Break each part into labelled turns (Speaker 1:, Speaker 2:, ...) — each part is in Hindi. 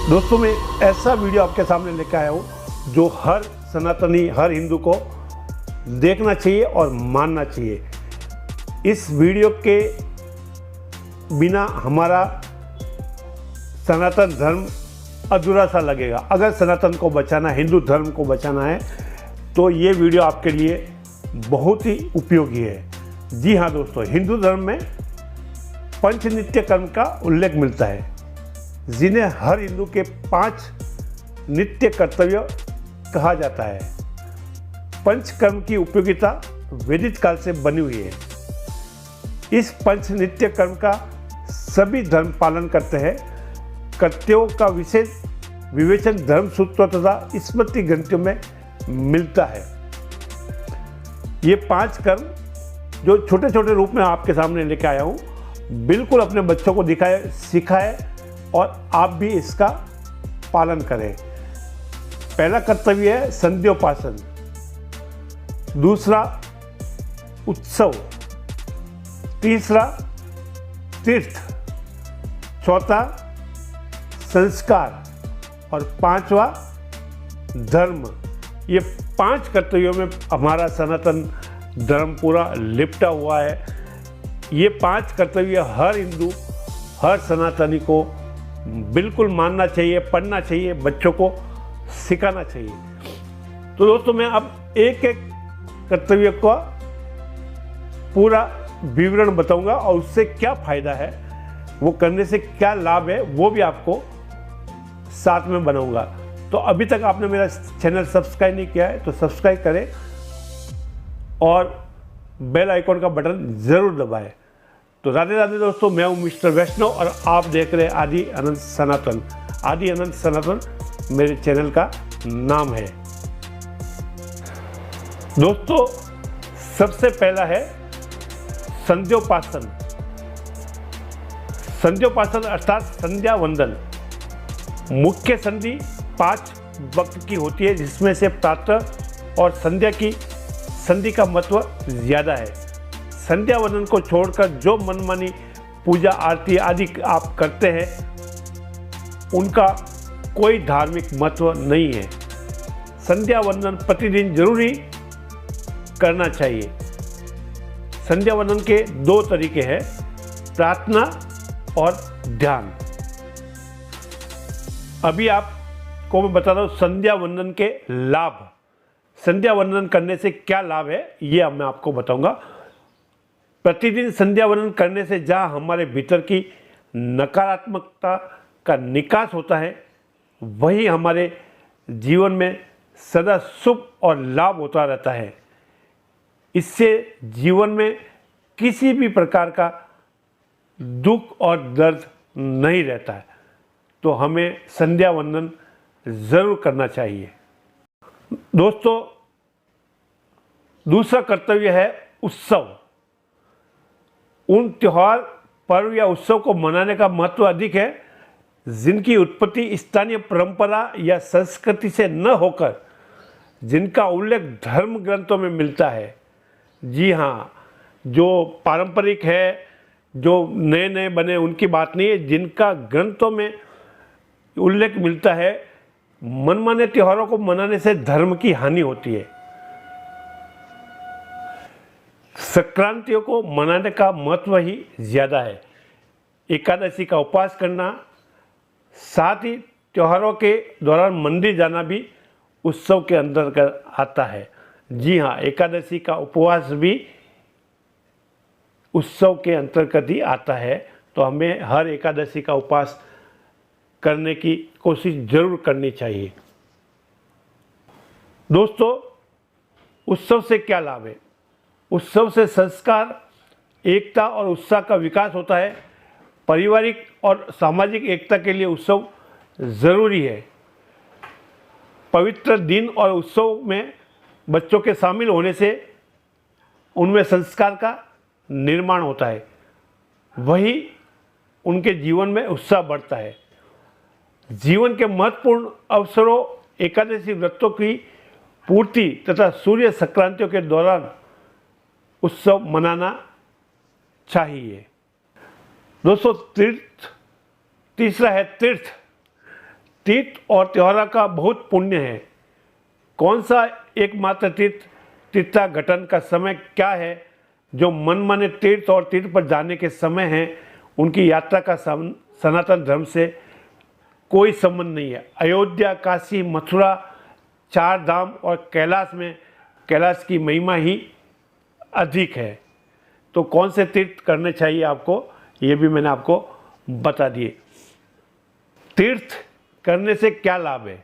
Speaker 1: दोस्तों मैं ऐसा वीडियो आपके सामने लेकर आया हूँ जो हर सनातनी, हर हिंदू को देखना चाहिए और मानना चाहिए। इस वीडियो के बिना हमारा सनातन धर्म अधूरा सा लगेगा। अगर सनातन को बचाना, हिंदू धर्म को बचाना है तो ये वीडियो आपके लिए बहुत ही उपयोगी है। जी हाँ दोस्तों, हिंदू धर्म में पंच नित्य कर्म का उल्लेख मिलता है, जिन्हें हर हिंदू के 5 नित्य कर्तव्य कहा जाता है। पंच कर्म की उपयोगिता वैदिक काल से बनी हुई है। इस पंच नित्य कर्म का सभी धर्म पालन करते हैं। कर्तव्यों का विशेष विवेचन धर्म सूत्रों तथा स्मृति ग्रंथों में मिलता है। ये 5 कर्म जो छोटे छोटे रूप में आपके सामने लेके आया हूँ, बिल्कुल अपने बच्चों को दिखाए, सिखाए और आप भी इसका पालन करें। पहला कर्तव्य है संध्योपासन, दूसरा उत्सव, तीसरा तीर्थ, चौथा संस्कार और 5वां धर्म। ये 5 कर्तव्यों में हमारा सनातन धर्म पूरा लिपटा हुआ है। ये 5 कर्तव्य हर हिंदू, हर सनातनी को बिल्कुल मानना चाहिए, पढ़ना चाहिए, बच्चों को सिखाना चाहिए। तो दोस्तों मैं अब एक एक कर्तव्य का पूरा विवरण बताऊंगा और उससे क्या फायदा है, वो करने से क्या लाभ है, वो भी आपको साथ में बनाऊंगा। तो अभी तक आपने मेरा चैनल सब्सक्राइब नहीं किया है तो सब्सक्राइब करें और बेल आइकॉन का बटन ज़रूर दबाएं। तो राधे राधे दोस्तों, मैं हूं मिस्टर वैष्णव और आप देख रहे हैं आदि अनंत सनातन। आदि अनंत सनातन मेरे चैनल का नाम है। दोस्तों सबसे पहला है संध्योपासन। संध्योपासन अर्थात संध्या वंदन। मुख्य संधि 5 वक्त की होती है, जिसमें से प्रातः और संध्या की संधि का महत्व ज़्यादा है। संध्या वंदन को छोड़कर जो मनमानी पूजा आरती आदि आप करते हैं, उनका कोई धार्मिक महत्व नहीं है। संध्या वंदन प्रतिदिन जरूरी करना चाहिए। संध्या वंदन के 2 तरीके हैं, प्रार्थना और ध्यान। अभी आपको मैं बता रहा हूँ संध्या वंदन के लाभ। संध्या वंदन करने से क्या लाभ है ये अब मैं आपको बताऊंगा। प्रतिदिन संध्या वंदन करने से जहाँ हमारे भीतर की नकारात्मकता का निकास होता है, वही हमारे जीवन में सदा सुख और लाभ होता रहता है। इससे जीवन में किसी भी प्रकार का दुख और दर्द नहीं रहता है। तो हमें संध्या वंदन ज़रूर करना चाहिए। दोस्तों दूसरा कर्तव्य है उत्सव। उन त्योहार, पर्व या उत्सव को मनाने का महत्व अधिक है जिनकी उत्पत्ति स्थानीय परंपरा या संस्कृति से न होकर जिनका उल्लेख धर्म ग्रंथों में मिलता है। जी हाँ, जो पारंपरिक है, जो नए नए बने, उनकी बात नहीं है। जिनका ग्रंथों में उल्लेख मिलता है, मनमाने त्योहारों को मनाने से धर्म की हानि होती है। संक्रांतियों को मनाने का महत्व ही ज़्यादा है। एकादशी का उपवास करना, साथ ही त्योहारों के दौरान मंदिर जाना भी उत्सव के अंतर्गत आता है। जी हाँ, एकादशी का उपवास भी उत्सव के अंतर्गत ही आता है। तो हमें हर एकादशी का उपवास करने की कोशिश जरूर करनी चाहिए। दोस्तों उत्सव से क्या लाभ है? उत्सव से संस्कार, एकता और उत्साह का विकास होता है। पारिवारिक और सामाजिक एकता के लिए उत्सव ज़रूरी है। पवित्र दिन और उत्सव में बच्चों के शामिल होने से उनमें संस्कार का निर्माण होता है, वही उनके जीवन में उत्साह बढ़ता है। जीवन के महत्वपूर्ण अवसरों, एकादशी व्रतों की पूर्ति तथा सूर्य संक्रांतियों के दौरान उत्सव मनाना चाहिए। दोस्तों तीर्थ, तीसरा है तीर्थ। तीर्थ और त्योहारों का बहुत पुण्य है। कौन सा एकमात्र तीर्थाटन का समय क्या है जो मनमाने तीर्थ और तीर्थ पर जाने के समय हैं, उनकी यात्रा का सनातन धर्म से कोई संबंध नहीं है। अयोध्या, काशी, मथुरा, चार धाम और कैलाश में कैलाश की महिमा ही अधिक है। तो कौन से तीर्थ करने चाहिए आपको, ये भी मैंने आपको बता दिए। तीर्थ करने से क्या लाभ है?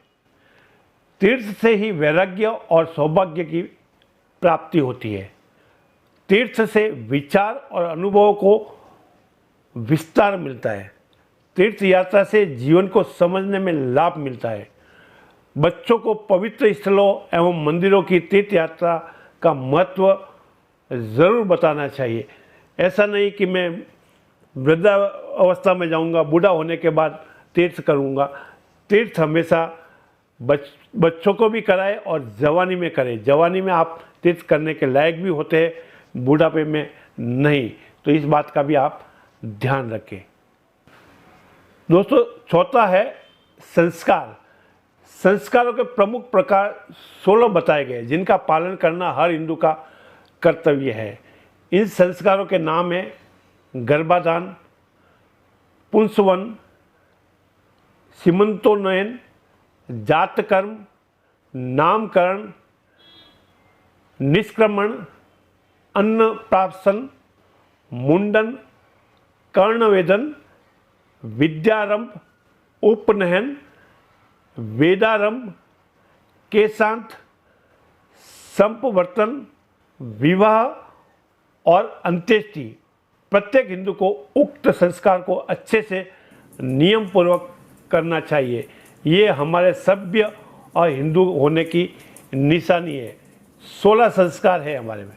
Speaker 1: तीर्थ से ही वैराग्य और सौभाग्य की प्राप्ति होती है। तीर्थ से विचार और अनुभवों को विस्तार मिलता है। तीर्थ यात्रा से जीवन को समझने में लाभ मिलता है। बच्चों को पवित्र स्थलों एवं मंदिरों की तीर्थ यात्रा का महत्व ज़रूर बताना चाहिए। ऐसा नहीं कि मैं वृद्धावस्था में जाऊंगा, बूढ़ा होने के बाद तीर्थ करूंगा। तीर्थ हमेशा बच्चों को भी कराए और जवानी में करें। जवानी में आप तीर्थ करने के लायक भी होते हैं, बुढ़ापे में नहीं। तो इस बात का भी आप ध्यान रखें। दोस्तों, चौथा है संस्कार। संस्कारों के प्रमुख प्रकार 16 बताए गए, जिनका पालन करना हर हिंदू का कर्तव्य है। इन संस्कारों के नाम हैं गर्भाधान, पुंसवन, सीमंतोन्नयन, जातकर्म, नामकरण, निष्क्रमण, अन्नप्राशन, मुंडन, कर्णवेदन, विद्यारंभ, उपनयन, वेदारंभ, केशांत, संपवर्तन, विवाह और अंत्येष्टि। प्रत्येक हिंदू को उक्त संस्कार को अच्छे से नियम पूर्वक करना चाहिए। ये हमारे सभ्य और हिंदू होने की निशानी है। 16 संस्कार है हमारे में।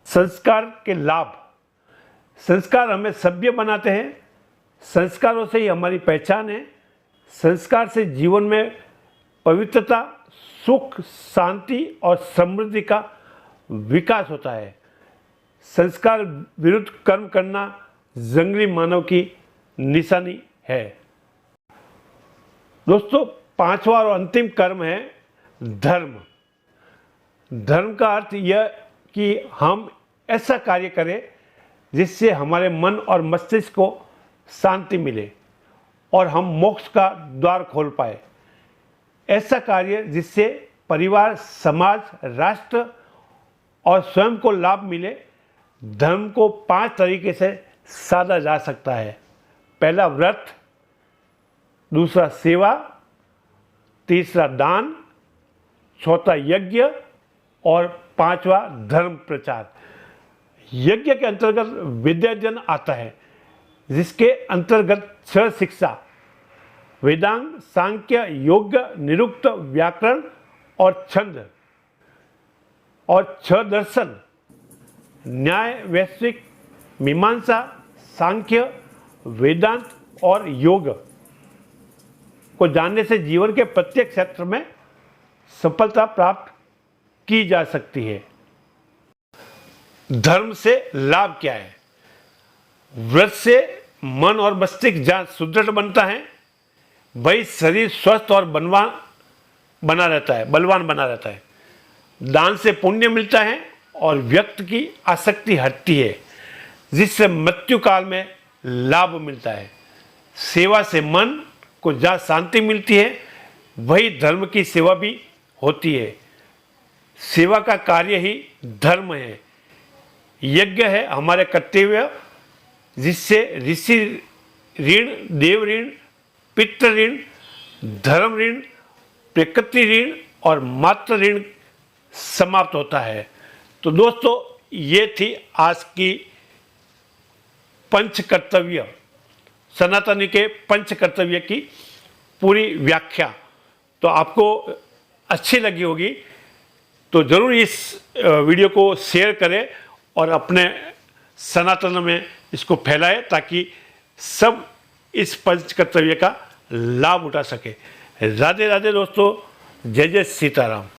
Speaker 1: संस्कार के लाभ। संस्कार हमें सभ्य बनाते हैं। संस्कारों से ही हमारी पहचान है। संस्कार से जीवन में पवित्रता, सुख, शांति और समृद्धि का विकास होता है। संस्कार विरुद्ध कर्म करना जंगली मानव की निशानी है। दोस्तों, पांचवा और अंतिम कर्म है धर्म। धर्म का अर्थ यह कि हम ऐसा कार्य करें जिससे हमारे मन और मस्तिष्क को शांति मिले और हम मोक्ष का द्वार खोल पाए। ऐसा कार्य जिससे परिवार, समाज, राष्ट्र और स्वयं को लाभ मिले। धर्म को 5 तरीके से साधा जा सकता है। पहला व्रत, दूसरा सेवा, तीसरा दान, चौथा यज्ञ और 5वां धर्म प्रचार। यज्ञ के अंतर्गत विद्यार्जन आता है, जिसके अंतर्गत 6 शिक्षा, वेदांग, सांख्य, योग, निरुक्त, व्याकरण और छंद, और 6 दर्शन, न्याय, वैश्विक, मीमांसा, सांख्य, वेदांत और योग को जानने से जीवन के प्रत्येक क्षेत्र में सफलता प्राप्त की जा सकती है। धर्म से लाभ क्या है? व्रत से मन और मस्तिष्क जहाँ सुदृढ़ बनता है, वही शरीर स्वस्थ और बलवान बना रहता है। दान से पुण्य मिलता है और व्यक्ति की आसक्ति हटती है, जिससे मृत्यु काल में लाभ मिलता है। सेवा से मन को जहाँ शांति मिलती है, वही धर्म की सेवा भी होती है। सेवा का कार्य ही धर्म है। यज्ञ है हमारे कर्तव्य, जिससे ऋषि ऋण, देव ऋण, पितृ ऋण, धर्म ऋण, प्रकृति ऋण और मातृ ऋण समाप्त होता है। तो दोस्तों, ये थी आज की पंच कर्तव्य, सनातनी के पंच कर्तव्य की पूरी व्याख्या। तो आपको अच्छी लगी होगी, तो ज़रूर इस वीडियो को शेयर करें और अपने सनातन में इसको फैलाएं, ताकि सब इस पंच कर्तव्य का लाभ उठा सके। राधे राधे दोस्तों, जय जय सीताराम।